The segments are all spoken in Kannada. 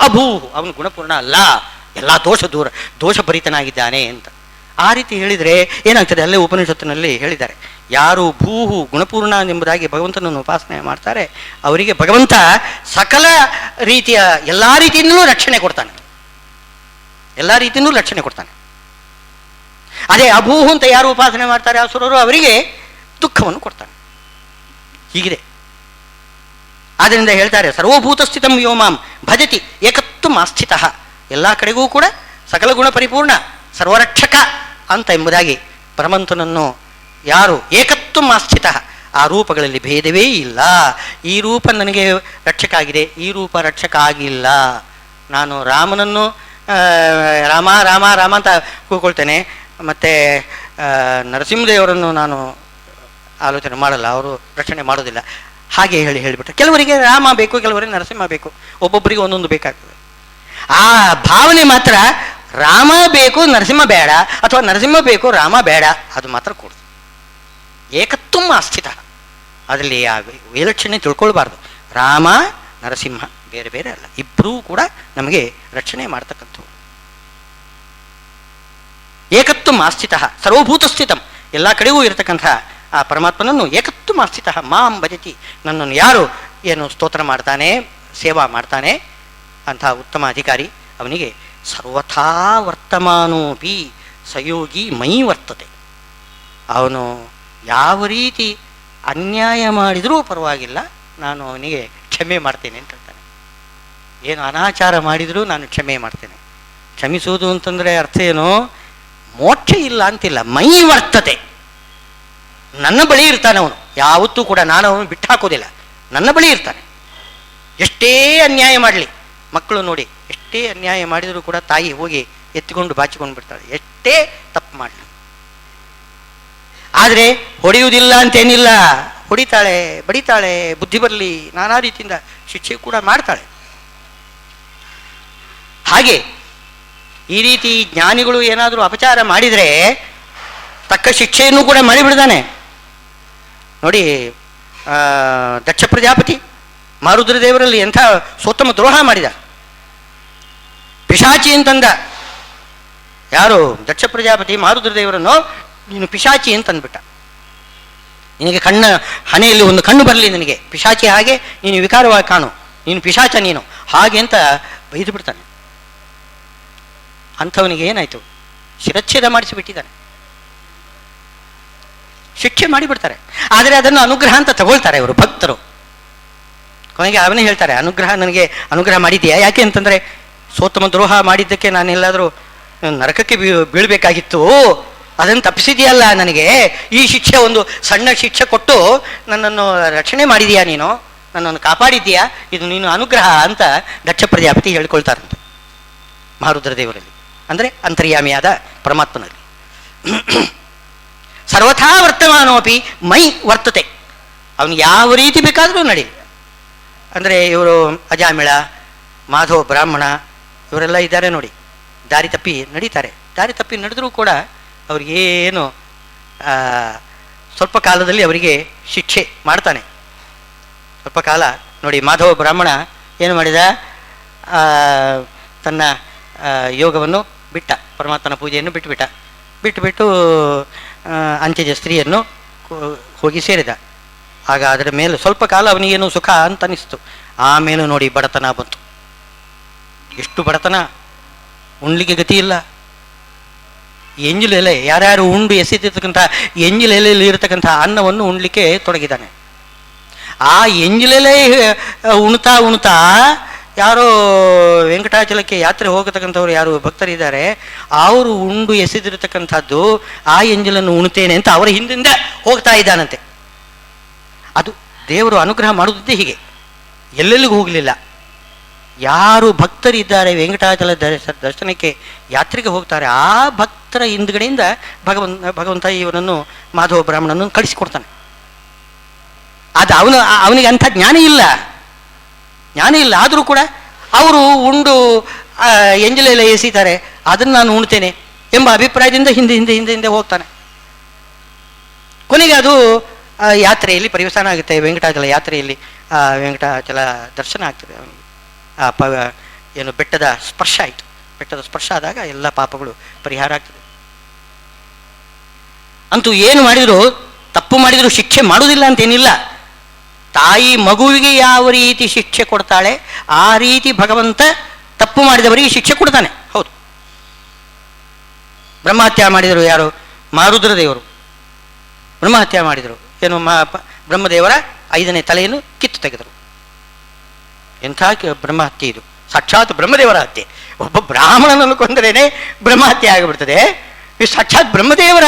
ಅಭೂ, ಅವನು ಗುಣಪೂರ್ಣ ಅಲ್ಲ, ಎಲ್ಲ ದೋಷಭರಿತನಾಗಿದ್ದಾನೆ ಅಂತ. ಆ ರೀತಿ ಹೇಳಿದರೆ ಏನಾಗ್ತದೆ? ಅಲ್ಲೇ ಉಪನಿಷತ್ತಿನಲ್ಲಿ ಹೇಳಿದ್ದಾರೆ, ಯಾರು ಭೂಹು ಗುಣಪೂರ್ಣ ಎಂಬುದಾಗಿ ಭಗವಂತನನ್ನು ಉಪಾಸನೆ ಮಾಡ್ತಾರೆ ಅವರಿಗೆ ಭಗವಂತ ಸಕಲ ರೀತಿಯ ಎಲ್ಲ ರೀತಿಯಿಂದಲೂ ರಕ್ಷಣೆ ಕೊಡ್ತಾನೆ, ಎಲ್ಲ ರೀತಿಯಿಂದಲೂ ರಕ್ಷಣೆ ಕೊಡ್ತಾನೆ. ಅದೇ ಅಭೂಹು ಅಂತ ಯಾರು ಉಪಾಸನೆ ಮಾಡ್ತಾರೆ ಅಸುರರು, ಅವರಿಗೆ ದುಃಖವನ್ನು ಕೊಡ್ತಾನೆ. ಹೀಗಿದೆ. ಆದ್ದರಿಂದ ಹೇಳ್ತಾರೆ, ಸರ್ವಭೂತ ಸ್ಥಿತಂ ವ್ಯೋಮಾಂ ಭಜತಿ ಏಕತ್ವ ಆಸ್ಥಿತ. ಎಲ್ಲ ಕಡೆಗೂ ಕೂಡ ಸಕಲ ಗುಣ ಪರಿಪೂರ್ಣ ಸರ್ವರಕ್ಷಕ ಅಂತ ಎಂಬುದಾಗಿ ಭಗವಂತನನ್ನು ಯಾರು ಏಕತ್ವ ಆಸ್ಥಿತ, ಆ ರೂಪಗಳಲ್ಲಿ ಭೇದವೇ ಇಲ್ಲ. ಈ ರೂಪ ನನಗೆ ರಕ್ಷಕ ಆಗಿದೆ, ಈ ರೂಪ ರಕ್ಷಕ ಆಗಿಲ್ಲ. ನಾನು ರಾಮನನ್ನು ರಾಮ ರಾಮ ರಾಮ ಅಂತ ಕೂತ್ಕೊಳ್ತೇನೆ, ಮತ್ತು ನರಸಿಂಹದೇವರನ್ನು ನಾನು ಆಲೋಚನೆ ಮಾಡಲ್ಲ, ಅವರು ರಕ್ಷಣೆ ಮಾಡೋದಿಲ್ಲ. ಹಾಗೆ ಹೇಳಿಬಿಟ್ರೆ ಕೆಲವರಿಗೆ ರಾಮ ಬೇಕು, ಕೆಲವರಿಗೆ ನರಸಿಂಹ ಬೇಕು, ಒಬ್ಬೊಬ್ಬರಿಗೆ ಒಂದೊಂದು ಬೇಕಾಗ್ತದೆ. ಆ ಭಾವನೆ ಮಾತ್ರ ರಾಮ ಬೇಕು ನರಸಿಂಹ ಬೇಡ, ಅಥವಾ ನರಸಿಂಹ ಬೇಕು ರಾಮ ಬೇಡ, ಅದು ಮಾತ್ರ ಕೊಡುದು. ಏಕತ್ವ ಆಸ್ಥಿತ, ಅದರಲ್ಲಿ ಆ ವಿಲಕ್ಷಣೆ ತಿಳ್ಕೊಳ್ಬಾರ್ದು. ರಾಮ ನರಸಿಂಹ ಬೇರೆ ಬೇರೆ ಅಲ್ಲ, ಇಬ್ಬರೂ ಕೂಡ ನಮಗೆ ರಕ್ಷಣೆ ಮಾಡ್ತಕ್ಕಂಥವ್ರು. ಏಕತ್ವ ಆಸ್ಥಿತ ಸರ್ವಭೂತ ಸ್ಥಿತಂ, ಎಲ್ಲ ಕಡೆಗೂ ಇರತಕ್ಕಂಥ ಆ ಪರಮಾತ್ಮನನ್ನು ಏಕತ್ವ ಆಸ್ಥಿತ ಮಾಂ ಭಜತಿ, ನನ್ನನ್ನು ಯಾರು ಏನು ಸ್ತೋತ್ರ ಮಾಡ್ತಾನೆ, ಸೇವಾ ಮಾಡ್ತಾನೆ, ಅಂತಹ ಉತ್ತಮ ಅಧಿಕಾರಿ ಅವನಿಗೆ ಸರ್ವಥಾ ವರ್ತಮಾನೋಪಿ ಸಯೋಗಿ ಮೈ ವರ್ತತೆ. ಅವನು ಯಾವ ರೀತಿ ಅನ್ಯಾಯ ಮಾಡಿದರೂ ಪರವಾಗಿಲ್ಲ, ನಾನು ಅವನಿಗೆ ಕ್ಷಮೆ ಮಾಡ್ತೇನೆ ಅಂತ ಹೇಳ್ತಾನೆ. ಏನು ಅನಾಚಾರ ಮಾಡಿದರೂ ನಾನು ಕ್ಷಮೆ ಮಾಡ್ತೇನೆ. ಕ್ಷಮಿಸುವುದು ಅಂತಂದರೆ ಅರ್ಥ ಏನು? ಮೋಕ್ಷ ಇಲ್ಲ ಅಂತಿಲ್ಲ, ಮೈ ವರ್ತತೆ. ನನ್ನ ಬಳಿ ಇರ್ತಾನೆ ಅವನು, ಯಾವತ್ತೂ ಕೂಡ ನಾನು ಅವನು ಬಿಟ್ಟು ಹಾಕೋದಿಲ್ಲ, ನನ್ನ ಬಳಿ ಇರ್ತಾನೆ. ಎಷ್ಟೇ ಅನ್ಯಾಯ ಮಾಡಲಿ, ಮಕ್ಕಳು ನೋಡಿ ಎಷ್ಟೇ ಅನ್ಯಾಯ ಮಾಡಿದರೂ ಕೂಡ ತಾಯಿ ಹೋಗಿ ಎತ್ತಿಕೊಂಡು ಬಾಚಿಕೊಂಡು ಬಿಡ್ತಾಳೆ, ಎಷ್ಟೇ ತಪ್ಪು ಮಾಡಲಿ. ಆದರೆ ಹೊಡೆಯುವುದಿಲ್ಲ ಅಂತೇನಿಲ್ಲ, ಹೊಡಿತಾಳೆ, ಬಡಿತಾಳೆ, ಬುದ್ಧಿ ಬರಲಿ, ನಾನಾ ರೀತಿಯಿಂದ ಶಿಕ್ಷೆ ಕೂಡ ಮಾಡ್ತಾಳೆ. ಹಾಗೆ ಈ ರೀತಿ ಜ್ಞಾನಿಗಳು ಏನಾದರೂ ಅಪಚಾರ ಮಾಡಿದರೆ ತಕ್ಕ ಶಿಕ್ಷೆಯನ್ನು ಕೂಡ ಮಾಡಿಬಿಡ್ತಾನೆ. ನೋಡಿ, ದಕ್ಷ ಪ್ರಜಾಪತಿ ಮಾರುದ್ರ ದೇವರಲ್ಲಿ ಎಂಥ ಸೋತ್ತಮ ದ್ರೋಹ ಮಾಡಿದ. ಪಿಶಾಚಿ ಅಂತಂದ. ಯಾರು? ದಕ್ಷ ಪ್ರಜಾಪತಿ ಮಾರುದ್ರ ದೇವರನ್ನು ನೀನು ಪಿಶಾಚಿ ಅಂತಂದ್ಬಿಟ್ಟ. ನಿನಗೆ ಹಣೆಯಲ್ಲಿ ಒಂದು ಕಣ್ಣು ಬರಲಿ, ನನಗೆ ಪಿಶಾಚಿ ಹಾಗೆ ನೀನು ವಿಕಾರವಾಗಿ ಕಾಣು, ನೀನು ಪಿಶಾಚ ನೀನು ಹಾಗೆ ಅಂತ ಬೈದು ಬಿಡ್ತಾನೆ. ಅಂಥವನಿಗೆ ಏನಾಯಿತು? ಶಿರಚ್ಛೇದ ಮಾಡಿಸಿಬಿಟ್ಟಿದ್ದಾನೆ, ಶಿಕ್ಷೆ ಮಾಡಿಬಿಡ್ತಾರೆ. ಆದರೆ ಅದನ್ನು ಅನುಗ್ರಹ ಅಂತ ತಗೊಳ್ತಾರೆ ಇವರು ಭಕ್ತರು. ಕೊನೆಗೆ ಅವನೇ ಹೇಳ್ತಾರೆ, ನನಗೆ ಅನುಗ್ರಹ ಮಾಡಿದ್ದೀಯಾ? ಯಾಕೆ ಅಂತಂದರೆ ಸೋತ್ತಮ ದ್ರೋಹ ಮಾಡಿದ್ದಕ್ಕೆ ನಾನೆಲ್ಲಾದರೂ ನರಕಕ್ಕೆ ಬೀಳಬೇಕಾಗಿತ್ತು, ಅದನ್ನು ತಪ್ಪಿಸಿದೆಯಲ್ಲ, ನನಗೆ ಈ ಶಿಕ್ಷೆ ಒಂದು ಸಣ್ಣ ಶಿಕ್ಷೆ ಕೊಟ್ಟು ನನ್ನನ್ನು ರಕ್ಷಣೆ ಮಾಡಿದೀಯಾ, ನೀನು ನನ್ನನ್ನು ಕಾಪಾಡಿದ್ದೀಯಾ, ಇದು ನೀನು ಅನುಗ್ರಹ ಅಂತ ದಕ್ಷ ಪ್ರಜಾಪತಿ ಹೇಳ್ಕೊಳ್ತಾರಂತೆ ಮಾರುದ್ರ ದೇವರಲ್ಲಿ, ಅಂದರೆ ಅಂತರ್ಯಾಮಿಯಾದ ಪರಮಾತ್ಮನಲ್ಲಿ. ಸರ್ವಥಾ ವರ್ತಮಾನೋಪಿ ಮೈ ವರ್ತತೆ, ಅವನು ಯಾವ ರೀತಿ ಬೇಕಾದರೂ ನಡೀಲಿ. ಅಂದರೆ ಇವರು ಅಜಾಮಿಳ, ಮಾಧವ ಬ್ರಾಹ್ಮಣ ಇವರೆಲ್ಲ ಇದ್ದಾರೆ ನೋಡಿ, ದಾರಿ ತಪ್ಪಿ ನಡೀತಾರೆ. ದಾರಿ ತಪ್ಪಿ ನಡೆದರೂ ಕೂಡ ಅವ್ರಿಗೇನು ಸ್ವಲ್ಪ ಕಾಲದಲ್ಲಿ ಅವರಿಗೆ ಶಿಕ್ಷೆ ಮಾಡ್ತಾನೆ. ಸ್ವಲ್ಪ ಕಾಲ ನೋಡಿ, ಮಾಧವ ಬ್ರಾಹ್ಮಣ ಏನು ಮಾಡಿದ? ತನ್ನ ಯೋಗವನ್ನು ಬಿಟ್ಟ, ಪರಮಾತ್ಮನ ಪೂಜೆಯನ್ನು ಬಿಟ್ಟು ಅಂತ್ಯಜ ಸ್ತ್ರೀಯನ್ನು ಹೋಗಿ ಸೇರಿದ. ಆಗ ಅದರ ಮೇಲೆ ಸ್ವಲ್ಪ ಕಾಲ ಅವನಿಗೇನು ಸುಖ ಅಂತ ಅನಿಸ್ತು. ಆಮೇಲೆ ನೋಡಿ ಬಡತನ ಬಂತು. ಎಷ್ಟು ಬಡತನ, ಉಣ್ಲಿಕ್ಕೆ ಗತಿ ಇಲ್ಲ. ಎಂಜಲು ಎಲೆ, ಯಾರ್ಯಾರು ಉಂಡು ಎಸೆತಿರ್ತಕ್ಕಂಥ ಎಂಜಲು ಎಲೆಯಲ್ಲಿ ಇರತಕ್ಕಂಥ ಅನ್ನವನ್ನು ಉಣ್ಲಿಕ್ಕೆ ತೊಡಗಿದ್ದಾನೆ. ಆ ಎಂಜಲೆಲೆ ಉಣ್ತಾ ಯಾರೋ ವೆಂಕಟಾಚಲಕ್ಕೆ ಯಾತ್ರೆ ಹೋಗತಕ್ಕಂಥವ್ರು ಯಾರು ಭಕ್ತರಿದ್ದಾರೆ, ಅವರು ಉಂಡು ಎಸೆದಿರತಕ್ಕಂಥದ್ದು ಆ ಎಂಜಲನ್ನು ಉಣ್ತೇನೆ ಅಂತ ಅವರ ಹಿಂದಿಂದ ಹೋಗ್ತಾ ಇದ್ದಾನಂತೆ. ಅದು ದೇವರು ಅನುಗ್ರಹ ಮಾಡುವುದೇ ಹೀಗೆ, ಎಲ್ಲೆಲ್ಲಿಗೂ ಹೋಗಲಿಲ್ಲ. ಯಾರು ಭಕ್ತರಿದ್ದಾರೆ ವೆಂಕಟಾಚಲ ದರ್ಶನಕ್ಕೆ ಯಾತ್ರೆಗೆ ಹೋಗ್ತಾರೆ, ಆ ಭಕ್ತರ ಹಿಂದ್ಗಡೆಯಿಂದ ಭಗವಂತ ಇವನನ್ನು ಮಾಧವ ಬ್ರಾಹ್ಮಣನನ್ನು ಕಳಿಸಿಕೊಡ್ತಾನೆ. ಅದು ಅವನಿಗೆ ಅಂಥ ಜ್ಞಾನ ಇಲ್ಲ. ಆದರೂ ಕೂಡ ಅವರು ಉಂಡು ಎಂಜಲೆಲ್ಲ ಎಸೀತಾರೆ, ಅದನ್ನು ನಾನು ಉಣ್ತೇನೆ ಎಂಬ ಅಭಿಪ್ರಾಯದಿಂದ ಹಿಂದೆ ಹೋಗ್ತಾನೆ. ಕೊನೆಗೆ ಅದು ಯಾತ್ರೆಯಲ್ಲಿ ಪರಿವಸಾನ ಆಗುತ್ತೆ. ವೆಂಕಟಾಚಲ ಯಾತ್ರೆಯಲ್ಲಿ ವೆಂಕಟಾಚಲ ದರ್ಶನ ಆಗ್ತದೆ ಅವನಿಗೆ. ಏನು ಬೆಟ್ಟದ ಸ್ಪರ್ಶ ಆಯಿತು. ಬೆಟ್ಟದ ಸ್ಪರ್ಶ ಆದಾಗ ಎಲ್ಲ ಪಾಪಗಳು ಪರಿಹಾರ ಆಗ್ತದೆ. ಅಂತೂ ಏನು ಮಾಡಿದ್ರು, ತಪ್ಪು ಮಾಡಿದ್ರು ಶಿಕ್ಷೆ ಮಾಡುವುದಿಲ್ಲ ಅಂತೇನಿಲ್ಲ. ತಾಯಿ ಮಗುವಿಗೆ ಯಾವ ರೀತಿ ಶಿಕ್ಷೆ ಕೊಡ್ತಾಳೆ ಆ ರೀತಿ ಭಗವಂತ ತಪ್ಪು ಮಾಡಿದವರಿಗೆ ಶಿಕ್ಷೆ ಕೊಡ್ತಾನೆ. ಹೌದು, ಬ್ರಹ್ಮಹತ್ಯೆ ಮಾಡಿದರು ಯಾರು? ಮಾರುದ್ರ ದೇವರು ಬ್ರಹ್ಮಹತ್ಯೆ ಮಾಡಿದರು. ಏನು ಬ್ರಹ್ಮದೇವರ 5ನೇ ತಲೆಯನ್ನು ಕಿತ್ತು ತೆಗೆದರು. ಎಂಥ ಬ್ರಹ್ಮಹತ್ಯೆ ಇದು! ಸಾಕ್ಷಾತ್ ಬ್ರಹ್ಮದೇವರ ಹತ್ಯೆ. ಒಬ್ಬ ಬ್ರಾಹ್ಮಣನನ್ನು ಕೊಂದರೇನೆ ಬ್ರಹ್ಮಹತ್ಯೆ ಆಗಿಬಿಡ್ತದೆ. ಈ ಸಾಕ್ಷಾತ್ ಬ್ರಹ್ಮದೇವರ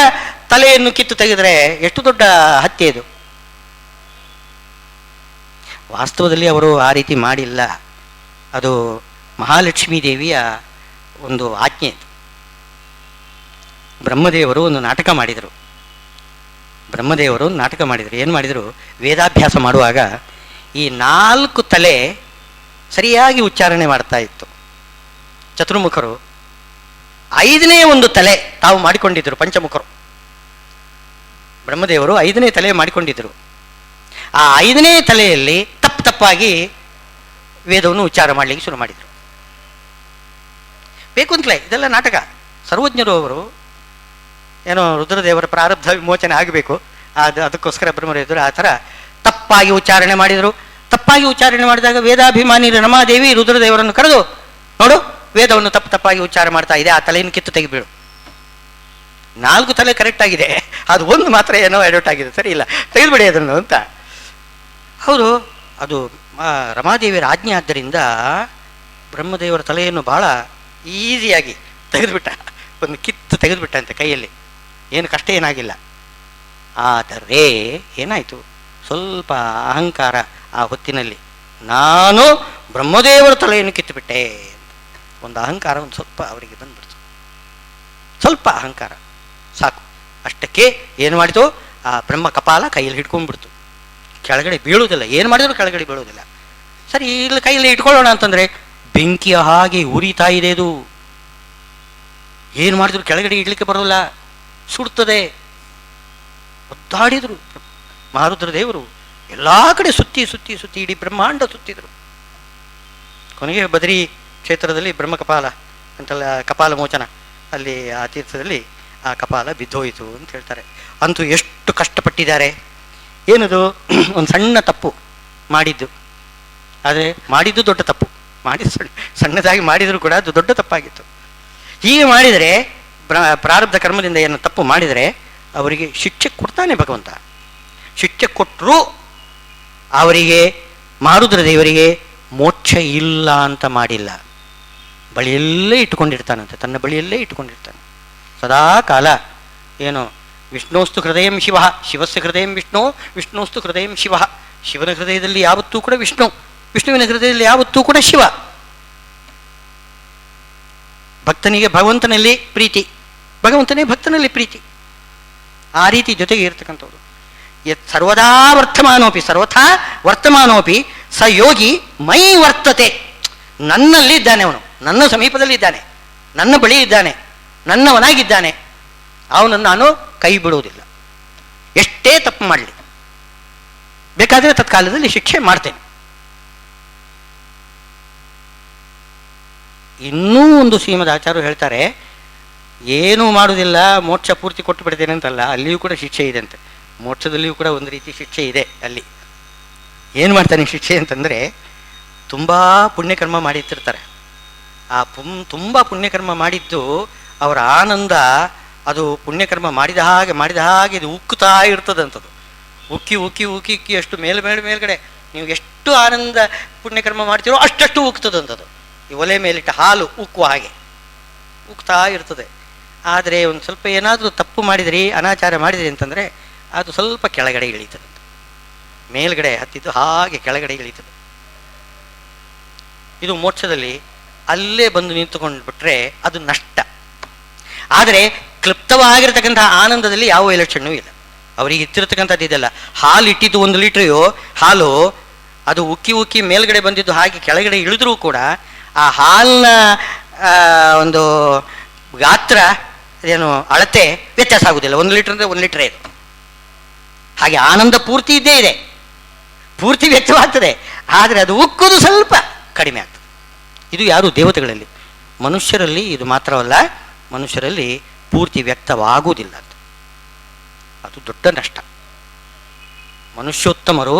ತಲೆಯನ್ನು ಕಿತ್ತು ತೆಗೆದರೆ ಎಷ್ಟು ದೊಡ್ಡ ಹತ್ಯೆ ಇದು! ವಾಸ್ತವದಲ್ಲಿ ಅವರು ಆ ರೀತಿ ಮಾಡಿಲ್ಲ. ಅದು ಮಹಾಲಕ್ಷ್ಮೀ ದೇವಿಯ ಒಂದು ಆಜ್ಞೆ. ಬ್ರಹ್ಮದೇವರು ಒಂದು ನಾಟಕ ಮಾಡಿದರು. ಏನು ಮಾಡಿದರು? ವೇದಾಭ್ಯಾಸ ಮಾಡುವಾಗ ಈ 4 ತಲೆ ಸರಿಯಾಗಿ ಉಚ್ಚಾರಣೆ ಮಾಡ್ತಾ ಇತ್ತು. ಚತುರ್ಮುಖರು 5ನೇ ಒಂದು ತಲೆ ತಾವು ಮಾಡಿಕೊಂಡಿದ್ದರು. ಪಂಚಮುಖರು ಬ್ರಹ್ಮದೇವರು 5ನೇ ತಲೆ ಮಾಡಿಕೊಂಡಿದ್ದರು. ಆ 5ನೇ ತಲೆಯಲ್ಲಿ ತಪ್ಪಾಗಿ ವೇದವನ್ನು ಉಚ್ಚಾರ ಮಾಡಲಿಕ್ಕೆ ಶುರು ಮಾಡಿದರು. ಬೇಕು ಅಂತಲೇ ಇದೆಲ್ಲ ನಾಟಕ. ಸರ್ವಜ್ಞರು ಅವರು ಏನೋ ರುದ್ರದೇವರ ಪ್ರಾರಬ್ಧ ವಿಮೋಚನೆ ಆಗಬೇಕು, ಅದಕ್ಕೋಸ್ಕರ ಬ್ರಹ್ಮದೇವರು ಆ ಥರ ತಪ್ಪಾಗಿ ಉಚ್ಚಾರಣೆ ಮಾಡಿದರು. ತಪ್ಪಾಗಿ ಉಚ್ಚಾರಣೆ ಮಾಡಿದಾಗ ವೇದಾಭಿಮಾನಿ ರಮಾದೇವಿ ರುದ್ರದೇವರನ್ನು ಕರೆದು, ನೋಡು ವೇದವನ್ನು ತಪ್ಪಾಗಿ ಉಚ್ಚಾರ ಮಾಡ್ತಾ ಇದೆ, ಆ ತಲೆಯನ್ನು ಕಿತ್ತು ತೆಗಿಬೇಡು. 4 ತಲೆ ಕರೆಕ್ಟ್ ಆಗಿದೆ, ಅದು ಒಂದು ಮಾತ್ರ ಏನೋ ಎಡವಟ್ ಆಗಿದೆ, ಸರಿ ಇಲ್ಲ, ತೆಗೆದುಬಿಡಿ ಅದನ್ನು ಅಂತ. ಹೌದು, ಅದು ರಮಾದೇವಿಯರ ಆಜ್ಞೆ. ಆದ್ದರಿಂದ ಬ್ರಹ್ಮದೇವರ ತಲೆಯನ್ನು ಬಹಳ ಈಸಿಯಾಗಿ ತೆಗೆದುಬಿಟ್ಟ, ಒಂದು ಕಿತ್ತು ತೆಗೆದುಬಿಟ್ಟ ಅಂತ ಕೈಯಲ್ಲಿ. ಏನು ಕಷ್ಟ ಏನಾಗಿಲ್ಲ. ಆದರೆ ಏನಾಯಿತು? ಸ್ವಲ್ಪ ಅಹಂಕಾರ ಆ ಹೊತ್ತಿನಲ್ಲಿ, ನಾನು ಬ್ರಹ್ಮದೇವರ ತಲೆಯನ್ನು ಕಿತ್ತುಬಿಟ್ಟೆ ಒಂದು ಅಹಂಕಾರ ಒಂದು ಸ್ವಲ್ಪ ಅವರಿಗೆ ಬಂದ್ಬಿಡ್ತು. ಸ್ವಲ್ಪ ಅಹಂಕಾರ ಸಾಕು. ಅಷ್ಟಕ್ಕೆ ಏನು ಮಾಡಿತು? ಆ ಬ್ರಹ್ಮ ಕಪಾಲ ಕೈಯಲ್ಲಿ ಹಿಡ್ಕೊಂಡ್ಬಿಡ್ತು. ಕೆಳಗಡೆ ಬೀಳುವುದಿಲ್ಲ, ಏನು ಮಾಡಿದ್ರು ಕೆಳಗಡೆ ಬೀಳುವುದಿಲ್ಲ. ಸರಿ, ಇಲ್ಲಿ ಕೈಯಲ್ಲಿ ಇಟ್ಕೊಳ್ಳೋಣ ಅಂತಂದರೆ ಬೆಂಕಿಯ ಹಾಗೆ ಉರಿತಾ ಇದೆ ಅದು. ಏನು ಮಾಡಿದ್ರು ಕೆಳಗಡೆ ಇಡ್ಲಿಕ್ಕೆ ಬರೋಲ್ಲ, ಸುಡ್ತದೆ. ಒದ್ದಾಡಿದರು ಮಹಾರುದ್ರ ದೇವರು. ಎಲ್ಲ ಕಡೆ ಸುತ್ತಿ ಇಡೀ ಬ್ರಹ್ಮಾಂಡ ಸುತ್ತಿದರು. ಕೊನೆಗೆ ಬದರಿ ಕ್ಷೇತ್ರದಲ್ಲಿ ಬ್ರಹ್ಮಕಪಾಲ ಅಂತೆಲ್ಲ ಕಪಾಲ ಮೋಚನ, ಅಲ್ಲಿ ಆ ತೀರ್ಥದಲ್ಲಿ ಆ ಕಪಾಲ ಬಿದ್ದೋಯಿತು ಅಂತ ಹೇಳ್ತಾರೆ. ಅಂತೂ ಎಷ್ಟು ಕಷ್ಟಪಟ್ಟಿದ್ದಾರೆ. ಏನದು? ಒಂದು ಸಣ್ಣ ತಪ್ಪು ಮಾಡಿದ್ದು, ಆದರೆ ಮಾಡಿದ್ದು ದೊಡ್ಡ ತಪ್ಪು. ಸಣ್ಣದಾಗಿ ಮಾಡಿದರೂ ಕೂಡ ಅದು ದೊಡ್ಡ ತಪ್ಪಾಗಿತ್ತು. ಹೀಗೆ ಮಾಡಿದರೆ ಪ್ರಾರಬ್ಧ ಕರ್ಮದಿಂದ ಏನು ತಪ್ಪು ಮಾಡಿದರೆ ಅವರಿಗೆ ಶಿಕ್ಷೆ ಕೊಡ್ತಾನೆ ಭಗವಂತ. ಶಿಕ್ಷೆ ಕೊಟ್ಟರೂ ಅವರಿಗೆ ಮಾರುದ್ರ ದೇವರಿಗೆ ಮೋಕ್ಷ ಇಲ್ಲ ಅಂತ ಮಾಡಿಲ್ಲ. ಬಳಿಯಲ್ಲೇ ಇಟ್ಟುಕೊಂಡಿರ್ತಾನಂತೆ, ತನ್ನ ಬಳಿಯಲ್ಲೇ ಇಟ್ಟುಕೊಂಡಿರ್ತಾನೆ ಸದಾ ಕಾಲ. ಏನು? ವಿಷ್ಣೋಸ್ತು ಹೃದಯಂ ಶಿವ, ಶಿವಸ್ಯ ಹೃದಯಂ ವಿಷ್ಣು, ವಿಷ್ಣೋಸ್ತು ಹೃದಯಂ ಶಿವ. ಶಿವನ ಹೃದಯದಲ್ಲಿ ಯಾವತ್ತೂ ಕೂಡ ವಿಷ್ಣು, ವಿಷ್ಣುವಿನ ಹೃದಯದಲ್ಲಿ ಯಾವತ್ತೂ ಕೂಡ ಶಿವ. ಭಕ್ತನಿಗೆ ಭಗವಂತನಲ್ಲಿ ಪ್ರೀತಿ, ಭಗವಂತನೇ ಭಕ್ತನಲ್ಲಿ ಪ್ರೀತಿ. ಆ ರೀತಿ ಜೊತೆಗೆ ಇರ್ತಕ್ಕಂಥವ್ರು. ಯತ್ ಸರ್ವದಾ ವರ್ತಮಾನೋಪಿ, ಸರ್ವಥಾ ವರ್ತಮಾನೋಪಿ ಸ ಯೋಗಿ ಮೈ ವರ್ತತೆ. ನನ್ನಲ್ಲಿ ಇದ್ದಾನೆ ಅವನು, ನನ್ನ ಸಮೀಪದಲ್ಲಿ ಇದ್ದಾನೆ, ನನ್ನ ಬಳಿ ಇದ್ದಾನೆ, ನನ್ನವನಾಗಿದ್ದಾನೆ. ಅವನನ್ನು ನಾನು ಕೈ ಬಿಡುವುದಿಲ್ಲ. ಎಷ್ಟೇ ತಪ್ಪು ಮಾಡಲಿ, ಬೇಕಾದರೆ ತತ್ಕಾಲದಲ್ಲಿ ಶಿಕ್ಷೆ ಮಾಡ್ತೇನೆ. ಇನ್ನೂ ಒಂದು ಶ್ರೀಮದ್ ಆಚಾರ್ಯರು ಹೇಳ್ತಾರೆ, ಏನೂ ಮಾಡುವುದಿಲ್ಲ, ಮೋಕ್ಷ ಪೂರ್ತಿ ಕೊಟ್ಟು ಬಿಡ್ತೇನೆ ಅಂತಲ್ಲ, ಅಲ್ಲಿಯೂ ಕೂಡ ಶಿಕ್ಷೆ ಇದೆ ಅಂತೆ. ಮೋಕ್ಷದಲ್ಲಿಯೂ ಕೂಡ ಒಂದು ರೀತಿ ಶಿಕ್ಷೆ ಇದೆ. ಅಲ್ಲಿ ಏನು ಮಾಡ್ತಾನೆ ಶಿಕ್ಷೆ ಅಂತಂದರೆ, ತುಂಬ ಪುಣ್ಯಕರ್ಮ ಮಾಡಿರ್ತಿರ್ತಾರೆ. ಆ ತುಂಬ ಪುಣ್ಯಕರ್ಮ ಮಾಡಿದ್ದು ಅವರ ಆನಂದ, ಅದು ಪುಣ್ಯಕರ್ಮ ಮಾಡಿದ ಹಾಗೆ ಇದು ಉಕ್ಕುತ್ತಾ ಇರ್ತದಂಥದ್ದು. ಉಕ್ಕಿ ಅಷ್ಟು ಮೇಲ್ಗಡೆ ನೀವು ಎಷ್ಟು ಆನಂದ ಪುಣ್ಯಕರ್ಮ ಮಾಡ್ತೀರೋ ಅಷ್ಟು ಉಕ್ತದಂಥದ್ದು. ಈ ಒಲೆ ಮೇಲಿಟ್ಟ ಹಾಲು ಉಕ್ಕುವ ಹಾಗೆ ಉಕ್ತಾ ಇರ್ತದೆ. ಆದರೆ ಒಂದು ಸ್ವಲ್ಪ ಏನಾದರೂ ತಪ್ಪು ಮಾಡಿದ್ರಿ, ಅನಾಚಾರ ಮಾಡಿದ್ರಿ ಅಂತಂದರೆ ಅದು ಸ್ವಲ್ಪ ಕೆಳಗಡೆ ಇಳೀತದೆ. ಮೇಲ್ಗಡೆ ಹತ್ತಿದ್ದು ಹಾಗೆ ಕೆಳಗಡೆ ಇಳೀತದೆ. ಇದು ಮೋಕ್ಷದಲ್ಲಿ ಅಲ್ಲೇ ಬಂದು ನಿಂತುಕೊಂಡು ಬಿಟ್ರೆ ಅದು ನಷ್ಟ. ಆದರೆ ಕ್ಲುಪ್ತವಾಗಿರ್ತಕ್ಕಂತಹ ಆನಂದದಲ್ಲಿ ಯಾವ ಎಲೆಕ್ಷನ್ನೂ ಇಲ್ಲ. ಅವರಿಗೆ ಇತ್ತಿರತಕ್ಕಂಥದ್ದು ಇದೆಲ್ಲ. ಹಾಲು ಇಟ್ಟಿದ್ದು 1 ಲೀಟ್ರು ಹಾಲು, ಅದು ಉಕ್ಕಿ ಮೇಲ್ಗಡೆ ಬಂದಿದ್ದು ಹಾಗೆ ಕೆಳಗಡೆ ಇಳಿದ್ರೂ ಕೂಡ ಆ ಹಾಲಿನ ಒಂದು ಗಾತ್ರ ಏನು ಅಳತೆ ವ್ಯತ್ಯಾಸ ಆಗುವುದಿಲ್ಲ. 1 ಲೀಟ್ರ್ ಅಂದರೆ 1 ಲೀಟ್ರೇ ಇದು. ಹಾಗೆ ಆನಂದ ಪೂರ್ತಿ ಇದ್ದೇ ಇದೆ, ಪೂರ್ತಿ ವ್ಯಕ್ತವಾಗ್ತದೆ. ಆದರೆ ಅದು ಉಕ್ಕುವುದು ಸ್ವಲ್ಪ ಕಡಿಮೆ ಆಗ್ತದೆ. ಇದು ಯಾರು ದೇವತೆಗಳಲ್ಲಿ. ಮನುಷ್ಯರಲ್ಲಿ ಇದು ಮಾತ್ರವಲ್ಲ, ಮನುಷ್ಯರಲ್ಲಿ ಪೂರ್ತಿ ವ್ಯಕ್ತವಾಗುವುದಿಲ್ಲ ಅಂತ. ಅದು ದೊಡ್ಡ ನಷ್ಟ. ಮನುಷ್ಯೋತ್ತಮರು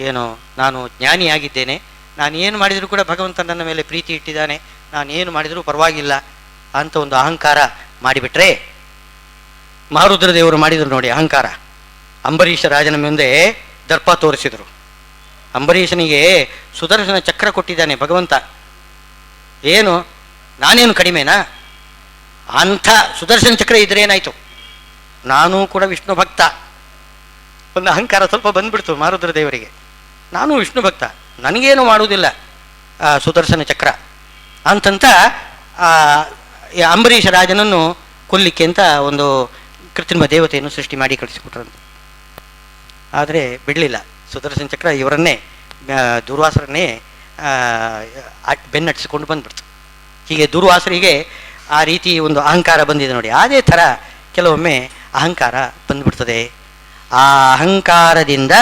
ಏನು, ನಾನು ಜ್ಞಾನಿಯಾಗಿದ್ದೇನೆ, ನಾನು ಏನು ಮಾಡಿದರೂ ಕೂಡ ಭಗವಂತ ನನ್ನ ಮೇಲೆ ಪ್ರೀತಿ ಇಟ್ಟಿದ್ದಾನೆ, ನಾನು ಏನು ಮಾಡಿದರೂ ಪರವಾಗಿಲ್ಲ ಅಂತ ಒಂದು ಅಹಂಕಾರ ಮಾಡಿಬಿಟ್ರೆ, ಮಾರುದ್ರ ದೇವರು ಮಾಡಿದರು ನೋಡಿ ಅಹಂಕಾರ. ಅಂಬರೀಷ ರಾಜನ ಮುಂದೆ ದರ್ಪ ತೋರಿಸಿದರು. ಅಂಬರೀಷನಿಗೆ ಸುದರ್ಶನ ಚಕ್ರ ಕೊಟ್ಟಿದ್ದಾನೆ ಭಗವಂತ. ಏನು, ನಾನೇನು ಕಡಿಮೆನಾ? ಅಂಥ ಸುದರ್ಶನ ಚಕ್ರ ಇದ್ರೇನಾಯಿತು, ನಾನೂ ಕೂಡ ವಿಷ್ಣು ಭಕ್ತ. ಒಂದು ಅಹಂಕಾರ ಸ್ವಲ್ಪ ಬಂದ್ಬಿಡ್ತು ಮಾರುದ್ರ ದೇವರಿಗೆ. ನಾನು ವಿಷ್ಣು ಭಕ್ತ, ನನಗೇನು ಮಾಡುವುದಿಲ್ಲ ಸುದರ್ಶನ ಚಕ್ರ ಅಂತಂತ ಅಂಬರೀಷ ರಾಜನನ್ನು ಕೊಲ್ಲಿಕ್ಕೆ ಅಂತ ಒಂದು ಕೃತ್ರಿಮ ದೇವತೆಯನ್ನು ಸೃಷ್ಟಿ ಮಾಡಿ ಕಳಿಸಿಕೊಟ್ರಂತೆ. ಆದರೆ ಬಿಡಲಿಲ್ಲ. ಸುದರ್ಶನ ಚಕ್ರ ಇವರನ್ನೇ, ದುರ್ವಾಸರನ್ನೇ ಬೆನ್ನಟ್ಟಿಸಿಕೊಂಡು ಬಂದ್ಬಿಡ್ತು. ಹೀಗೆ ದುರ್ವಾಸರಿಗೆ ಆ ರೀತಿ ಒಂದು ಅಹಂಕಾರ ಬಂದಿದೆ ನೋಡಿ. ಅದೇ ಥರ ಕೆಲವೊಮ್ಮೆ ಅಹಂಕಾರ ಬಂದ್ಬಿಡ್ತದೆ. ಆ ಅಹಂಕಾರದಿಂದ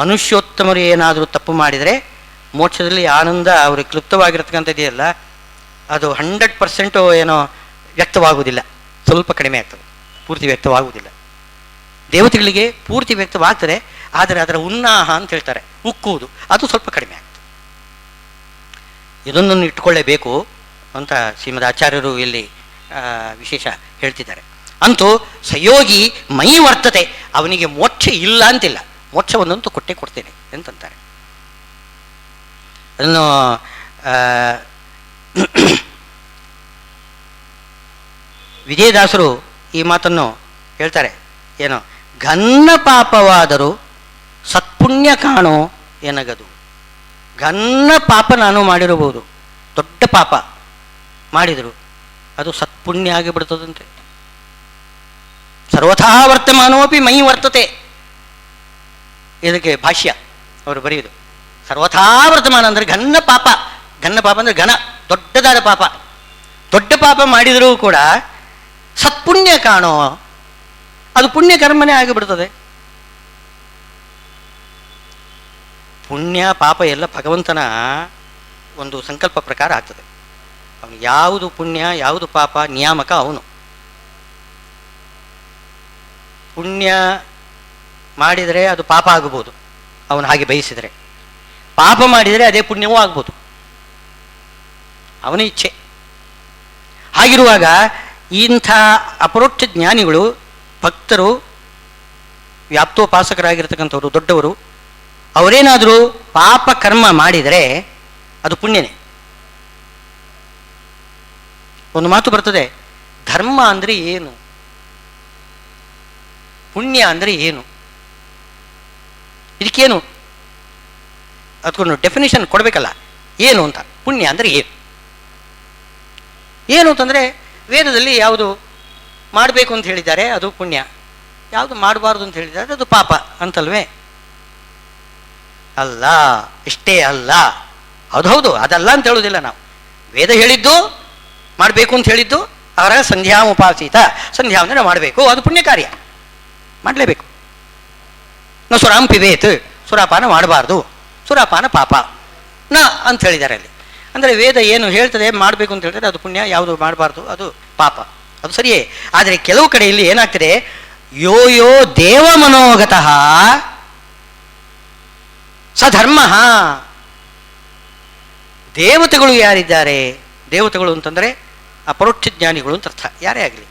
ಮನುಷ್ಯೋತ್ತಮರು ಏನಾದರೂ ತಪ್ಪು ಮಾಡಿದರೆ ಮೋಕ್ಷದಲ್ಲಿ ಆನಂದ ಅವ್ರಿಗೆ ಕ್ಲುಪ್ತವಾಗಿರ್ತಕ್ಕಂಥದ್ದೆಯಲ್ಲ, ಅದು 100% ಏನೋ ವ್ಯಕ್ತವಾಗುವುದಿಲ್ಲ, ಸ್ವಲ್ಪ ಕಡಿಮೆ ಆಗ್ತದೆ, ಪೂರ್ತಿ ವ್ಯಕ್ತವಾಗುವುದಿಲ್ಲ. ದೇವತೆಗಳಿಗೆ ಪೂರ್ತಿ ವ್ಯಕ್ತವಾಗ್ತದೆ, ಆದರೆ ಅದರ ಉನ್ನಾಹ ಅಂತ ಹೇಳ್ತಾರೆ, ಉಕ್ಕುವುದು, ಅದು ಸ್ವಲ್ಪ ಕಡಿಮೆ ಆಗ್ತದೆ. ಇದನ್ನು ಇಟ್ಟುಕೊಳ್ಳೇಬೇಕು ಅಂತ ಶ್ರೀಮದ್ ಆಚಾರ್ಯರು ಇಲ್ಲಿ ವಿಶೇಷ ಹೇಳ್ತಿದ್ದಾರೆ. ಅಂತೂ ಸಯೋಗಿ ಮೈ ವರ್ತತೆ, ಅವನಿಗೆ ಮೋಕ್ಷ ಇಲ್ಲ ಅಂತಿಲ್ಲ, ಮೋಕ್ಷವನ್ನಂತೂ ಕೊಟ್ಟೇ ಕೊಡ್ತೇನೆ ಅಂತಂತಾರೆ. ಅದನ್ನು ವಿಜಯದಾಸರು ಈ ಮಾತನ್ನು ಹೇಳ್ತಾರೆ. ಏನು, ಘನ್ನ ಪಾಪವಾದರೂ ಸತ್ಪುಣ್ಯ ಕಾಣೋ ಎನಗದು. ಘನ್ನ ಪಾಪ ನಾನು ಮಾಡಿರಬಹುದು, ದೊಡ್ಡ ಪಾಪ ಮಾಡಿದರು, ಅದು ಸತ್ಪುಣ್ಯ ಆಗಿಬಿಡ್ತದಂತೆ. ಸರ್ವಥಾ ವರ್ತಮಾನೋಪಿ ಮೈ ವರ್ತತೆ. ಇದಕ್ಕೆ ಭಾಷ್ಯ ಅವರು ಬರೆಯುವುದು. ಸರ್ವಥಾ ವರ್ತಮಾನ ಅಂದರೆ ಘನ್ನ ಪಾಪ. ಘನ್ನ ಪಾಪ ಅಂದರೆ ಘನ, ದೊಡ್ಡದಾದ ಪಾಪ. ದೊಡ್ಡ ಪಾಪ ಮಾಡಿದರೂ ಕೂಡ ಸತ್ಪುಣ್ಯ ಕಾಣೋ, ಅದು ಪುಣ್ಯ ಕರ್ಮನೇ ಆಗಿಬಿಡ್ತದೆ. ಪುಣ್ಯ ಪಾಪ ಎಲ್ಲ ಭಗವಂತನ ಒಂದು ಸಂಕಲ್ಪ ಪ್ರಕಾರ ಆಗ್ತದೆ. ಅವನು ಯಾವುದು ಪುಣ್ಯ ಯಾವುದು ಪಾಪ ನಿಯಾಮಕ ಅವನು. ಪುಣ್ಯ ಮಾಡಿದರೆ ಅದು ಪಾಪ ಆಗಬಹುದು, ಅವನು ಹಾಗೆ ಬಯಸಿದರೆ. ಪಾಪ ಮಾಡಿದರೆ ಅದೇ ಪುಣ್ಯವೂ ಆಗ್ಬೋದು, ಅವನ ಇಚ್ಛೆ. ಹಾಗಿರುವಾಗ ಇಂಥ ಅಪರೋಕ್ಷ ಜ್ಞಾನಿಗಳು, ಭಕ್ತರು, ವ್ಯಾಪ್ತೋಪಾಸಕರಾಗಿರ್ತಕ್ಕಂಥವ್ರು, ದೊಡ್ಡವರು, ಅವರೇನಾದರೂ ಪಾಪ ಕರ್ಮ ಮಾಡಿದರೆ ಅದು ಪುಣ್ಯನೇ. ಒಂದು ಮಾತು ಬರ್ತದೆ, ಧರ್ಮ ಅಂದರೆ ಏನು, ಪುಣ್ಯ ಅಂದರೆ ಏನು, ಇದಕ್ಕೇನು ಅದಕ್ಕೊಂದು ಡೆಫಿನೇಷನ್ ಕೊಡಬೇಕಲ್ಲ. ಏನು ಅಂತ, ಪುಣ್ಯ ಅಂದರೆ ಏನು, ಏನು ಅಂತಂದರೆ ವೇದದಲ್ಲಿ ಯಾವುದು ಮಾಡಬೇಕು ಅಂತ ಹೇಳಿದ್ದಾರೆ ಅದು ಪುಣ್ಯ, ಯಾವುದು ಮಾಡಬಾರ್ದು ಅಂತ ಹೇಳಿದ್ದಾರೆ ಅದು ಪಾಪ ಅಂತಲ್ವೇ? ಅಲ್ಲ, ಇಷ್ಟೇ ಅಲ್ಲ. ಅದು ಹೌದು, ಅದಲ್ಲ ಅಂತ ಹೇಳೋದಿಲ್ಲ ನಾವು. ವೇದ ಹೇಳಿದ್ದು ಮಾಡಬೇಕು ಅಂತ ಹೇಳಿದ್ದು, ಅವರ ಸಂಧ್ಯಾ ಉಪಾಸಿತ, ಸಂಧ್ಯಾ ಅಂದರೆ ಮಾಡಬೇಕು, ಅದು ಪುಣ್ಯ ಕಾರ್ಯ, ಮಾಡಲೇಬೇಕು. ನಾವು ಸುರಾಂ ಪಿಬೇತ್, ಸುರಾಪಾನ ಮಾಡಬಾರ್ದು, ಸುರಾಪಾನ ಪಾಪ ನ ಅಂತ ಹೇಳಿದ್ದಾರೆ ಅಲ್ಲಿ. ಅಂದರೆ ವೇದ ಏನು ಹೇಳ್ತದೆ ಮಾಡಬೇಕು ಅಂತ ಹೇಳ್ತಾರೆ ಅದು ಪುಣ್ಯ, ಯಾವುದು ಮಾಡಬಾರ್ದು ಅದು ಪಾಪ, ಅದು ಸರಿಯೇ. ಆದರೆ ಕೆಲವು ಕಡೆಯಲ್ಲಿ ಏನಾಗ್ತದೆ, ಯೋ ಯೋ ದೇವ ಮನೋಗತಃ ಸಧರ್ಮ. ದೇವತೆಗಳು ಯಾರಿದ್ದಾರೆ, ದೇವತೆಗಳು ಅಂತಂದರೆ ಅಪರೋಕ್ಷ ಜ್ಞಾನಿಗಳು ಅಂತ ಅರ್ಥ. ಯಾರೇ ಆಗಲಿ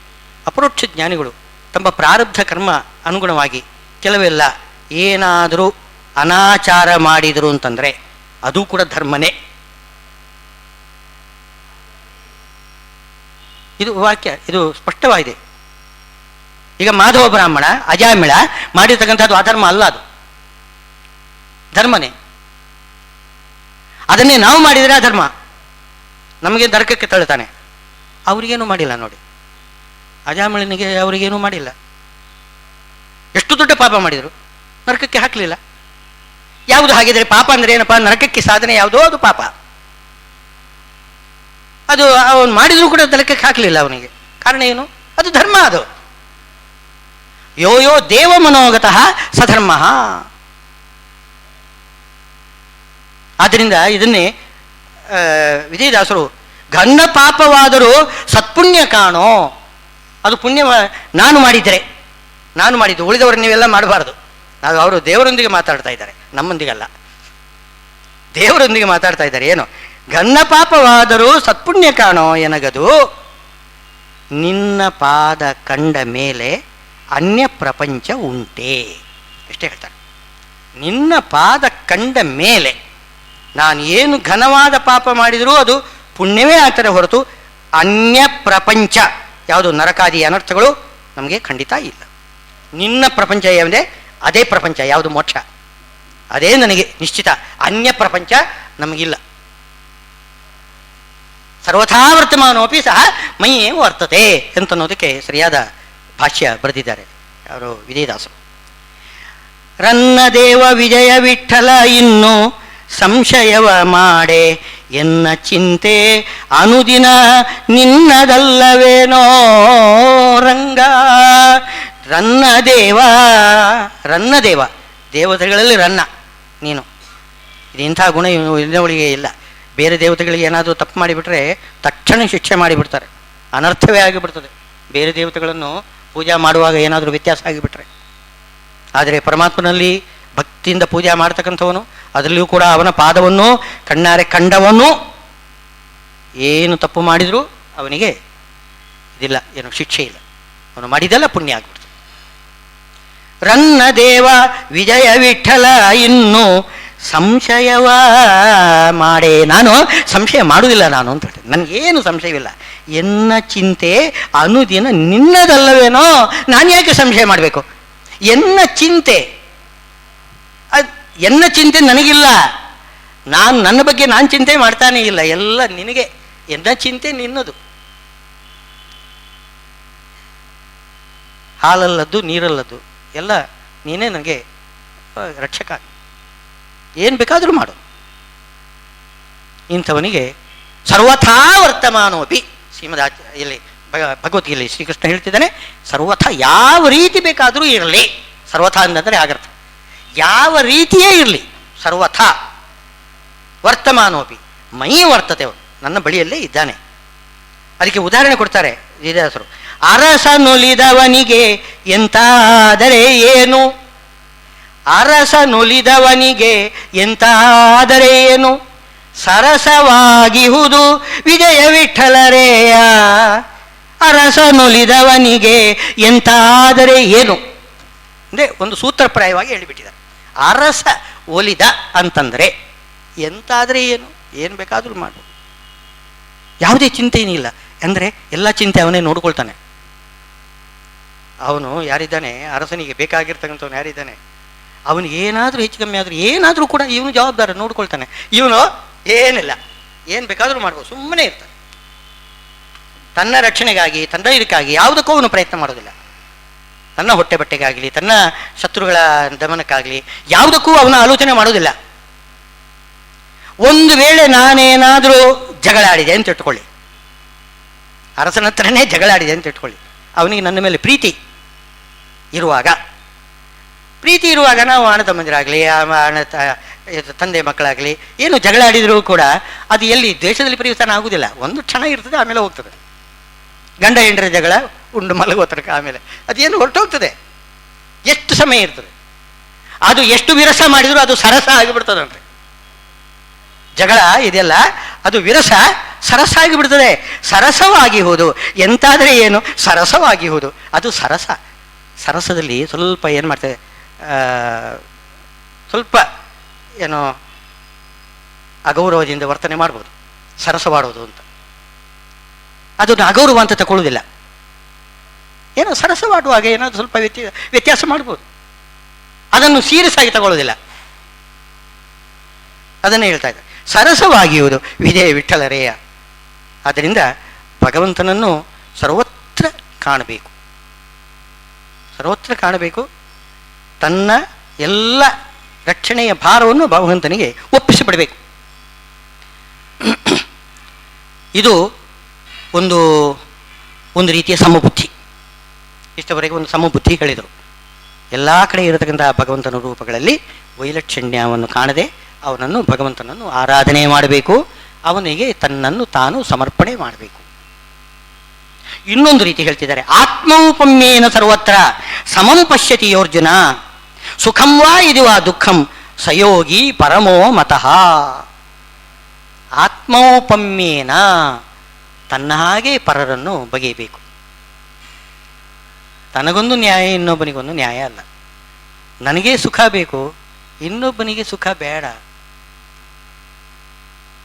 ಅಪರೋಕ್ಷ ಜ್ಞಾನಿಗಳು ತಮ್ಮ ಪ್ರಾರಬ್ಧ ಕರ್ಮ ಅನುಗುಣವಾಗಿ ಕೆಲವೆಲ್ಲ ಏನಾದರೂ ಅನಾಚಾರ ಮಾಡಿದರು ಅಂತಂದರೆ ಅದು ಕೂಡ ಧರ್ಮನೇ. ಇದು ವಾಕ್ಯ, ಇದು ಸ್ಪಷ್ಟವಾಗಿದೆ. ಈಗ ಮಾಧವ ಬ್ರಾಹ್ಮಣ ಅಜಾಮಿಳ ಮಾಡಿರ್ತಕ್ಕಂಥದ್ದು ಅಧರ್ಮ ಅಲ್ಲ, ಅದು ಧರ್ಮನೇ. ಅದನ್ನೇ ನಾವು ಮಾಡಿದರೆ ಅಧರ್ಮ, ನಮಗೆ ನರಕಕ್ಕೆ ತಳ್ತಾನೆ. ಅವ್ರಿಗೇನು ಮಾಡಿಲ್ಲ ನೋಡಿ, ಅಜಾಮಿಳನಿಗೆ ಅವರಿಗೇನು ಮಾಡಿಲ್ಲ. ಎಷ್ಟು ದೊಡ್ಡ ಪಾಪ ಮಾಡಿದರು, ನರಕಕ್ಕೆ ಹಾಕಲಿಲ್ಲ. ಯಾವುದು ಹಾಗಿದ್ರೆ ಪಾಪ ಅಂದರೆ ಏನಪ್ಪ, ನರಕಕ್ಕೆ ಸಾಧನೆ ಯಾವುದೋ ಅದು ಪಾಪ. ಅದು ಅವನು ಮಾಡಿದರೂ ಕೂಡ ನರಕಕ್ಕೆ ಹಾಕಲಿಲ್ಲ ಅವನಿಗೆ. ಕಾರಣ ಏನು, ಅದು ಧರ್ಮ. ಅದು ಯೋ ಯೋ ದೇವ ಮನೋಗತಃ ಸಧರ್ಮ. ಆದ್ದರಿಂದ ಇದನ್ನೇ ವಿಜಯದಾಸರು ಘನ್ನ ಪಾಪವಾದರೂ ಸತ್ಪುಣ್ಯ ಕಾಣೋ, ಅದು ಪುಣ್ಯ ನಾನು ಮಾಡಿದ್ದು, ಉಳಿದವರು ನೀವೆಲ್ಲ ಮಾಡಬಾರ್ದು. ಅವರು ದೇವರೊಂದಿಗೆ ಮಾತಾಡ್ತಾ ಇದ್ದಾರೆ, ನಮ್ಮೊಂದಿಗಲ್ಲ, ದೇವರೊಂದಿಗೆ ಮಾತಾಡ್ತಾ ಇದ್ದಾರೆ. ಏನು? ಘನ್ನ ಪಾಪವಾದರೂ ಸತ್ಪುಣ್ಯ ಕಾಣೋ ಎನಗದು, ನಿನ್ನ ಪಾದ ಕಂಡ ಮೇಲೆ ಅನ್ಯ ಪ್ರಪಂಚ ಉಂಟೆ. ಎಷ್ಟೇ ಹೇಳ್ತಾರೆ, ನಿನ್ನ ಪಾದ ಕಂಡ ಮೇಲೆ ನಾನು ಏನು ಘನವಾದ ಪಾಪ ಮಾಡಿದರೂ ಅದು ಪುಣ್ಯವೇ ಆಗ್ತದೆ ಹೊರತು ಅನ್ಯ ಪ್ರಪಂಚ ಯಾವುದು ನರಕಾದಿ ಅನರ್ಥಗಳು ನಮಗೆ ಖಂಡಿತ ಇಲ್ಲ. ನಿನ್ನ ಪ್ರಪಂಚ ಯಾವುದೇ ಅದೇ ಪ್ರಪಂಚ, ಯಾವುದು ಮೋಕ್ಷ, ಅದೇ ನನಗೆ ನಿಶ್ಚಿತ. ಅನ್ಯ ಪ್ರಪಂಚ ನಮಗಿಲ್ಲ. ಸರ್ವಥಾ ವರ್ತಮಾನೋಪಿ ಸಹ ಮೈಯೇ ವರ್ತತೆ ಅಂತನ್ನೋದಕ್ಕೆ ಸರಿಯಾದ ಭಾಷ್ಯ ಬರೆದಿದ್ದಾರೆ ಅವರು ವಿಜಯದಾಸರು. ರನ್ನ ದೇವ ವಿಜಯ ವಿಠಲ ಇನ್ನು ಸಂಶಯವ ಮಾಡೆ ಎನ್ನ ಚಿಂತೆ ಅನುದಿನ ನಿನ್ನದಲ್ಲವೇನೋ ರಂಗ. ರನ್ನ ದೇವ ದೇವತೆಗಳಲ್ಲಿ ರನ್ನ ನೀನು. ಇದು ಇಂಥ ಗುಣ ಇನ್ನೊಳಿಗೆ ಇಲ್ಲ. ಬೇರೆ ದೇವತೆಗಳಿಗೆ ಏನಾದರೂ ತಪ್ಪು ಮಾಡಿಬಿಟ್ರೆ ತಕ್ಷಣ ಶಿಕ್ಷೆ ಮಾಡಿಬಿಡ್ತಾರೆ, ಅನರ್ಥವೇ ಆಗಿಬಿಡ್ತದೆ. ಬೇರೆ ದೇವತೆಗಳನ್ನು ಪೂಜಾ ಮಾಡುವಾಗ ಏನಾದರೂ ವ್ಯತ್ಯಾಸ ಆಗಿಬಿಟ್ರೆ. ಆದರೆ ಪರಮಾತ್ಮನಲ್ಲಿ ಭಕ್ತಿಯಿಂದ ಪೂಜೆ ಮಾಡ್ತಕ್ಕಂಥವನು, ಅದರಲ್ಲಿಯೂ ಕೂಡ ಅವನ ಪಾದವನ್ನು ಕಣ್ಣಾರೆ ಕಂಡವನು ಏನು ತಪ್ಪು ಮಾಡಿದರೂ ಅವನಿಗೆ ಇದಿಲ್ಲ, ಏನು ಶಿಕ್ಷೆ ಇಲ್ಲ, ಅವನು ಮಾಡಿದೆಲ್ಲ ಪುಣ್ಯ ಆಗ್ಬಿಡ್ತದೆ. ರನ್ನ ದೇವ ವಿಜಯ ವಿಠಲ ಇನ್ನು ಸಂಶಯವ ಮಾಡೇ, ನಾನು ಸಂಶಯ ಮಾಡುವುದಿಲ್ಲ ನಾನು ಅಂತ ಹೇಳ್ತೇನೆ, ನನಗೇನು ಸಂಶಯವಿಲ್ಲ. ಎನ್ನ ಚಿಂತೆ ಅನುದಿನ ನಿನ್ನದಲ್ಲವೇನೋ, ನಾನು ಯಾಕೆ ಸಂಶಯ ಮಾಡಬೇಕು? ಎನ್ನ ಚಿಂತೆ ನನಗಿಲ್ಲ, ನನ್ನ ಬಗ್ಗೆ ನಾನು ಚಿಂತೆ ಮಾಡ್ತಾನೇ ಇಲ್ಲ, ಎಲ್ಲ ನಿನಗೆ. ಎನ್ನ ಚಿಂತೆ ನಿನ್ನದು. ಹಾಲಲ್ಲದ್ದು ನೀರಲ್ಲದ್ದು ಎಲ್ಲ ನೀನೇ ನನಗೆ ರಕ್ಷಕ, ಏನು ಬೇಕಾದರೂ ಮಾಡು. ಇಂಥವನಿಗೆ ಸರ್ವಥಾ ವರ್ತಮಾನೋಪಿ, ಇಲ್ಲಿ ಭಗವದ್ಗೀತೆಯಲ್ಲಿ ಶ್ರೀಕೃಷ್ಣ ಹೇಳ್ತಿದ್ದಾನೆ, ಸರ್ವಥಾ ಯಾವ ರೀತಿ ಬೇಕಾದರೂ ಇರಲಿ. ಸರ್ವಥಾ ಅಂತಂದರೆ ಆಗರ್ಥ, ಯಾವ ರೀತಿಯೇ ಇರಲಿ, ಸರ್ವಥಾ ವರ್ತಮಾನೋಪಿ ಮೈ ವರ್ತತೆ, ನನ್ನ ಬಳಿಯಲ್ಲೇ ಇದ್ದಾನೆ. ಅದಕ್ಕೆ ಉದಾಹರಣೆ ಕೊಡ್ತಾರೆ ವಿಜಯದಾಸರು. ಅರಸನೊಲಿದವನಿಗೆ ಎಂತಾದರೆ ಏನು, ಅರಸನೊಲಿದವನಿಗೆ ಎಂತಾದರೆ ಏನು, ಸರಸವಾಗಿಹುದು ವಿಜಯ ವಿಠಲರೇಯ. ಅರಸನೊಲಿದವನಿಗೆ ಎಂತಾದರೆ ಏನು ಅಂದರೆ ಒಂದು ಸೂತ್ರಪ್ರಾಯವಾಗಿ ಹೇಳಿಬಿಟ್ಟಿದ್ದಾರೆ. ಅರಸ ಒಲಿದ ಅಂತಂದರೆ ಎಂತಾದರೆ ಏನು, ಏನು ಬೇಕಾದರೂ ಮಾಡು, ಯಾವುದೇ ಚಿಂತೆ ಏನಿಲ್ಲ. ಅಂದರೆ ಎಲ್ಲ ಚಿಂತೆ ಅವನೇ ನೋಡ್ಕೊಳ್ತಾನೆ. ಅವನು ಯಾರಿದ್ದಾನೆ, ಅರಸನಿಗೆ ಬೇಕಾಗಿರ್ತಕ್ಕಂಥವನು ಯಾರಿದ್ದಾನೆ, ಅವನಿಗೆ ಏನಾದರೂ ಹೆಚ್ಚು ಕಮ್ಮಿ ಆದರೂ ಏನಾದರೂ ಕೂಡ ಇವನು ಜವಾಬ್ದಾರ ನೋಡ್ಕೊಳ್ತಾನೆ. ಇವನು ಏನಿಲ್ಲ, ಏನು ಬೇಕಾದರೂ ಮಾಡ್ಬೋದು, ಸುಮ್ಮನೆ ಇರ್ತಾನೆ. ತನ್ನ ರಕ್ಷಣೆಗಾಗಿ, ತನ್ನ ಇದಕ್ಕಾಗಿ ಯಾವುದಕ್ಕೂ ಅವನು ಪ್ರಯತ್ನ ಮಾಡೋದಿಲ್ಲ. ತನ್ನ ಹೊಟ್ಟೆ ಬಟ್ಟೆಗಾಗಲಿ, ತನ್ನ ಶತ್ರುಗಳ ದಮನಕ್ಕಾಗಲಿ ಯಾವುದಕ್ಕೂ ಅವನ ಆಲೋಚನೆ ಮಾಡೋದಿಲ್ಲ. ಒಂದು ವೇಳೆ ನಾನೇನಾದರೂ ಜಗಳ ಆಡಿದೆ ಅಂತ ಇಟ್ಕೊಳ್ಳಿ, ಅರಸನ ಹತ್ರನೇ ಜಗಳ ಆಡಿದೆ ಅಂತ ಇಟ್ಕೊಳ್ಳಿ, ಅವನಿಗೆ ನನ್ನ ಮೇಲೆ ಪ್ರೀತಿ ಇರುವಾಗ ನಾವು ಅಣ್ಣ ತಮ್ಮಂದಿರಾಗಲಿ, ತಂದೆ ಮಕ್ಕಳಾಗಲಿ ಏನು ಜಗಳ ಆಡಿದರೂ ಕೂಡ ಅದು ಎಲ್ಲಿ ದೇಶದಲ್ಲಿ ಪರಿವರ್ತನೆ ಆಗುವುದಿಲ್ಲ. ಒಂದು ಕ್ಷಣ ಇರ್ತದೆ, ಆಮೇಲೆ ಹೋಗ್ತದೆ. ಗಂಡ ಹೆಂಡರ ಜಗಳ ಉಂಡು ಮಲಗುವ ತನಕ, ಆಮೇಲೆ ಅದೇನು ಹೊರಟೋಗ್ತದೆ. ಎಷ್ಟು ಸಮಯ ಇರ್ತದೆ, ಅದು ಎಷ್ಟು ವಿರಸ ಮಾಡಿದರೂ ಅದು ಸರಸ ಆಗಿಬಿಡ್ತದಂತೆ. ಜಗಳ ಇದೆಲ್ಲ ಅದು ವಿರಸ ಸರಸ ಆಗಿಬಿಡ್ತದೆ. ಸರಸವಾಗಿ ಹೋದು ಎಂತಾದರೆ ಏನು, ಸರಸವಾಗಿ ಹೋದು ಅದು ಸರಸ. ಸರಸದಲ್ಲಿ ಸ್ವಲ್ಪ ಏನು ಮಾಡ್ತದೆ, ಸ್ವಲ್ಪ ಏನೋ ಅಗೌರವದಿಂದ ವರ್ತನೆ ಮಾಡ್ಬೋದು, ಸರಸವಾಡೋದು ಅಂತ. ಅದನ್ನು ಅಗೌರವ ಅಂತ ತಗೊಳ್ಳೋದಿಲ್ಲ. ಏನೋ ಸರಸವಾಡುವಾಗ ಏನಾದರೂ ಸ್ವಲ್ಪ ವ್ಯತ್ಯಾಸ ಮಾಡ್ಬೋದು, ಅದನ್ನು ಸೀರಿಯಸ್ ಆಗಿ ತಗೊಳ್ಳೋದಿಲ್ಲ. ಅದನ್ನೇ ಹೇಳ್ತಾ ಇದ್ದಾರೆ, ಸರಸವಾಗಿಯುವುದು ವಿಜಯ ವಿಠಲರೇಯ. ಆದ್ದರಿಂದ ಭಗವಂತನನ್ನು ಸರ್ವತ್ರ ಕಾಣಬೇಕು, ಸರ್ವತ್ರ ಕಾಣಬೇಕು. ತನ್ನ ಎಲ್ಲ ರಕ್ಷಣೆಯ ಭಾರವನ್ನು ಭಗವಂತನಿಗೆ ಒಪ್ಪಿಸಿಬಿಡಬೇಕು. ಇದು ಒಂದು ರೀತಿಯ ಸಮಬುದ್ಧಿ. ಇಷ್ಟವರೆಗೆ ಒಂದು ಸಮಬುದ್ಧಿ ಹೇಳಿದರು. ಎಲ್ಲ ಕಡೆ ಇರತಕ್ಕಂತಹ ಭಗವಂತನ ರೂಪಗಳಲ್ಲಿ ವೈಲಕ್ಷಣ್ಯವನ್ನು ಕಾಣದೆ ಅವನನ್ನು ಭಗವಂತನನ್ನು ಆರಾಧನೆ ಮಾಡಬೇಕು. ಅವನಿಗೆ ತನ್ನನ್ನು ತಾನು ಸಮರ್ಪಣೆ ಮಾಡಬೇಕು. ಇನ್ನೊಂದು ರೀತಿ ಹೇಳ್ತಿದ್ದಾರೆ, ಆತ್ಮೌಪಮ್ಯೇನ ಸರ್ವತ್ರ ಸಮಂ ಪಶ್ಯತಿ ಯೋರ್ಜುನ ಸುಖಂ ವಾ ಇದು ವಾ ದುಃಖಂ ಸಯೋಗಿ ಪರಮೋ ಮತಃ. ಆತ್ಮೌಪಮ್ಯೇನ, ತನ್ನ ಹಾಗೆ ಪರರನ್ನು ಬಗೆಯಬೇಕು. ತನಗೊಂದು ನ್ಯಾಯ, ಇನ್ನೊಬ್ಬನಿಗೊಂದು ನ್ಯಾಯ ಅಲ್ಲ. ನನಗೆ ಸುಖ ಬೇಕು, ಇನ್ನೊಬ್ಬನಿಗೆ ಸುಖ ಬೇಡ.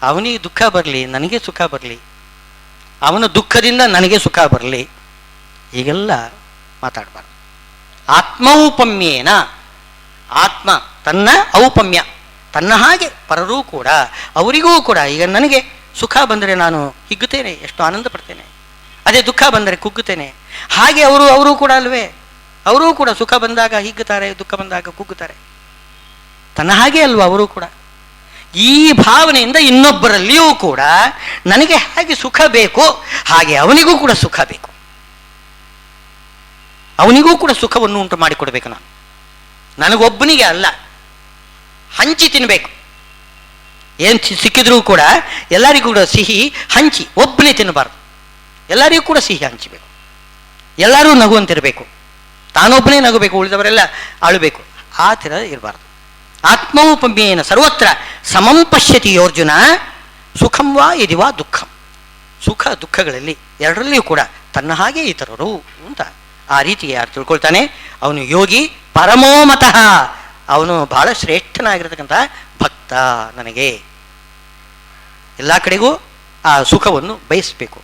ಅವನಿಗೆ ದುಃಖ ಬರಲಿ, ನನಗೆ ಸುಖ ಬರಲಿ, ಅವನ ದುಃಖದಿಂದ ನನಗೆ ಸುಖ ಬರಲಿ, ಹೀಗೆಲ್ಲ ಮಾತಾಡಬಾರ್ದು. ಆತ್ಮೌಪಮ್ಯೇನ, ಆತ್ಮ ತನ್ನ ಔಪಮ್ಯ, ತನ್ನ ಹಾಗೆ ಪರರೂ ಕೂಡ, ಅವರಿಗೂ ಕೂಡ. ಈಗ ನನಗೆ ಸುಖ ಬಂದರೆ ನಾನು ಹಿಗ್ಗುತ್ತೇನೆ, ಎಷ್ಟು ಆನಂದ ಪಡ್ತೇನೆ. ಅದೇ ದುಃಖ ಬಂದರೆ ಕುಗ್ಗುತ್ತೇನೆ. ಹಾಗೆ ಅವರು ಕೂಡ ಅಲ್ವೇ, ಅವರೂ ಕೂಡ ಸುಖ ಬಂದಾಗ ಹಿಗ್ಗುತ್ತಾರೆ, ದುಃಖ ಬಂದಾಗ ಕುಗ್ಗುತ್ತಾರೆ. ತನ್ನ ಹಾಗೆ ಅಲ್ವ ಅವರು ಕೂಡ. ಈ ಭಾವನೆಯಿಂದ ಇನ್ನೊಬ್ಬರಲ್ಲಿಯೂ ಕೂಡ ನನಗೆ ಹಾಗೆ ಸುಖ ಬೇಕು, ಹಾಗೆ ಅವನಿಗೂ ಕೂಡ ಸುಖ ಬೇಕು, ಅವನಿಗೂ ಕೂಡ ಸುಖವನ್ನು ಉಂಟು ಮಾಡಿಕೊಡ್ಬೇಕು. ನನಗೊಬ್ಬನಿಗೆ ಅಲ್ಲ, ಹಂಚಿ ತಿನ್ನಬೇಕು. ಏನು ಸಿಕ್ಕಿದ್ರೂ ಕೂಡ ಎಲ್ಲರಿಗೂ ಕೂಡ ಸಿಹಿ ಹಂಚಿ, ಒಬ್ಬನೇ ತಿನ್ನಬಾರ್ದು. ಎಲ್ಲರಿಗೂ ಕೂಡ ಸಿಹಿ ಹಂಚಬೇಕು, ಎಲ್ಲರೂ ನಗುವಂತಿರಬೇಕು, ತಾನೊಬ್ಬನೇ ನಗಬೇಕು, ಉಳಿದವರೆಲ್ಲ ಅಳಬೇಕು. ಆ ಥರ ಇರಬಾರ್ದು. ಆತ್ಮೌಪಮ್ಯೇನ ಸರ್ವತ್ರ ಸಮಂ ಪಶ್ಯತಿ ಯೋರ್ಜುನ ಸುಖಂ ವಾ ಯದಿ ವಾ ದುಃಖಂ. ಸುಖ ದುಃಖಗಳಲ್ಲಿ ಎರಡರಲ್ಲಿಯೂ ಕೂಡ ತನ್ನ ಹಾಗೆ ಇತರರು ಅಂತ ಆ ರೀತಿ ಯಾರು ತಿಳ್ಕೊಳ್ತಾನೆ ಅವನು ಯೋಗಿ. ಪರಮೋ ಮತಃ, ಅವನು ಬಹಳ ಶ್ರೇಷ್ಠನಾಗಿರತಕ್ಕಂಥ ಭಕ್ತ. ನನಗೆ ಎಲ್ಲ ಕಡೆಗೂ ಆ ಸುಖವನ್ನು ಬಯಸಬೇಕು.